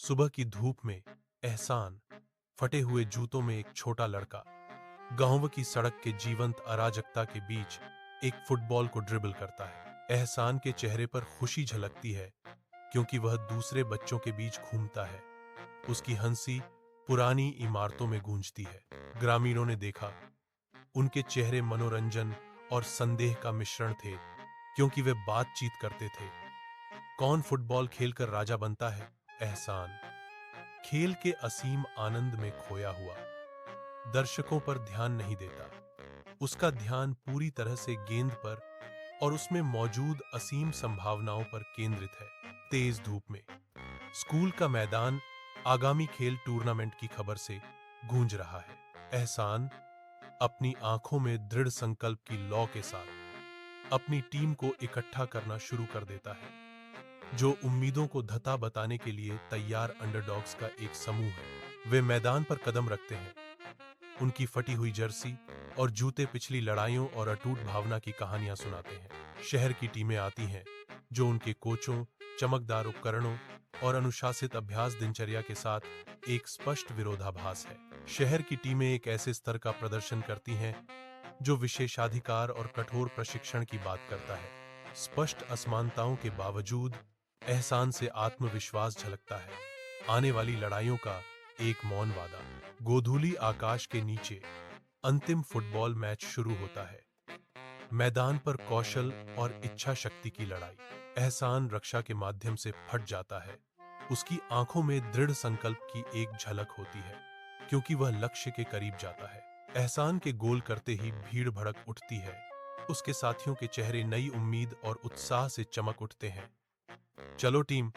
सुबह की धूप में एहसान, फटे हुए जूतों में एक छोटा लड़का, गांव की सड़क के जीवंत अराजकता के बीच एक फुटबॉल को ड्रिबल करता है। एहसान के चेहरे पर खुशी झलकती है क्योंकि वह दूसरे बच्चों के बीच घूमता है। उसकी हंसी पुरानी इमारतों में गूंजती है। ग्रामीणों ने देखा, उनके चेहरे मनोरंजन और संदेह का मिश्रण थे क्योंकि वे बातचीत करते थे। कौन फुटबॉल खेलकर राजा बनता है? एहसान खेल के असीम आनंद में खोया हुआ, दर्शकों पर ध्यान नहीं देता। उसका ध्यान पूरी तरह से गेंद पर और उसमें मौजूद असीम संभावनाओं पर केंद्रित है। तेज धूप में स्कूल का मैदान आगामी खेल टूर्नामेंट की खबर से गूंज रहा है। एहसान अपनी आंखों में दृढ़ संकल्प की लौ के साथ अपनी टीम को इकट्ठा करना शुरू कर देता है, जो उम्मीदों को धता बताने के लिए तैयार अंडरडॉग्स का एक समूह है। वे मैदान पर कदम रखते हैं, उनकी फटी हुई जर्सी और जूते पिछली लड़ाइयों और अटूट भावना की कहानियां सुनाते हैं। शहर की टीमें आती हैं, जो उनके कोचों, चमकदार उपकरणों और अनुशासित अभ्यास दिनचर्या के साथ एक स्पष्ट विरोधाभास है। शहर की टीमें एक ऐसे स्तर का प्रदर्शन करती हैं जो विशेषाधिकार और कठोर प्रशिक्षण की बात करता है। स्पष्ट असमानताओं के बावजूद एहसान से आत्मविश्वास झलकता है। आने वाली लड़ाइयों का एक मौन वादा। गोधूली आकाश के नीचे अंतिम फुटबॉल मैच शुरू होता है। मैदान पर कौशल और इच्छा शक्ति की लड़ाई। एहसान रक्षा के माध्यम से फट जाता है। उसकी आंखों में दृढ़ संकल्प की एक झलक होती है क्योंकि वह लक्ष्य के करीब जाता है। एहसान के गोल करते ही भीड़ भड़क उठती है। उसके साथियों के चेहरे नई उम्मीद और उत्साह से चमक उठते हैं। चलो टीम,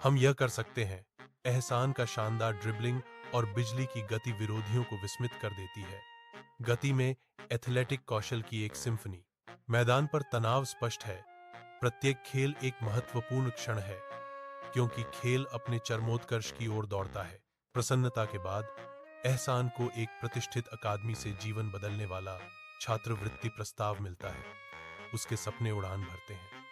हम यह कर सकते हैं। एहसान का शानदार ड्रिबलिंग और बिजली की गति विरोधियों को विस्मित कर देती है। गति में एथलेटिक कौशल की एक सिम्फनी। मैदान पर तनाव स्पष्ट है। प्रत्येक खेल एक महत्वपूर्ण क्षण है क्योंकि खेल अपने चरमोत्कर्ष की ओर दौड़ता है। प्रसन्नता के बाद एहसान को एक प्रतिष्ठित अकादमी से जीवन बदलने वाला छात्रवृत्ति प्रस्ताव मिलता है। उसके सपने उड़ान भरते हैं।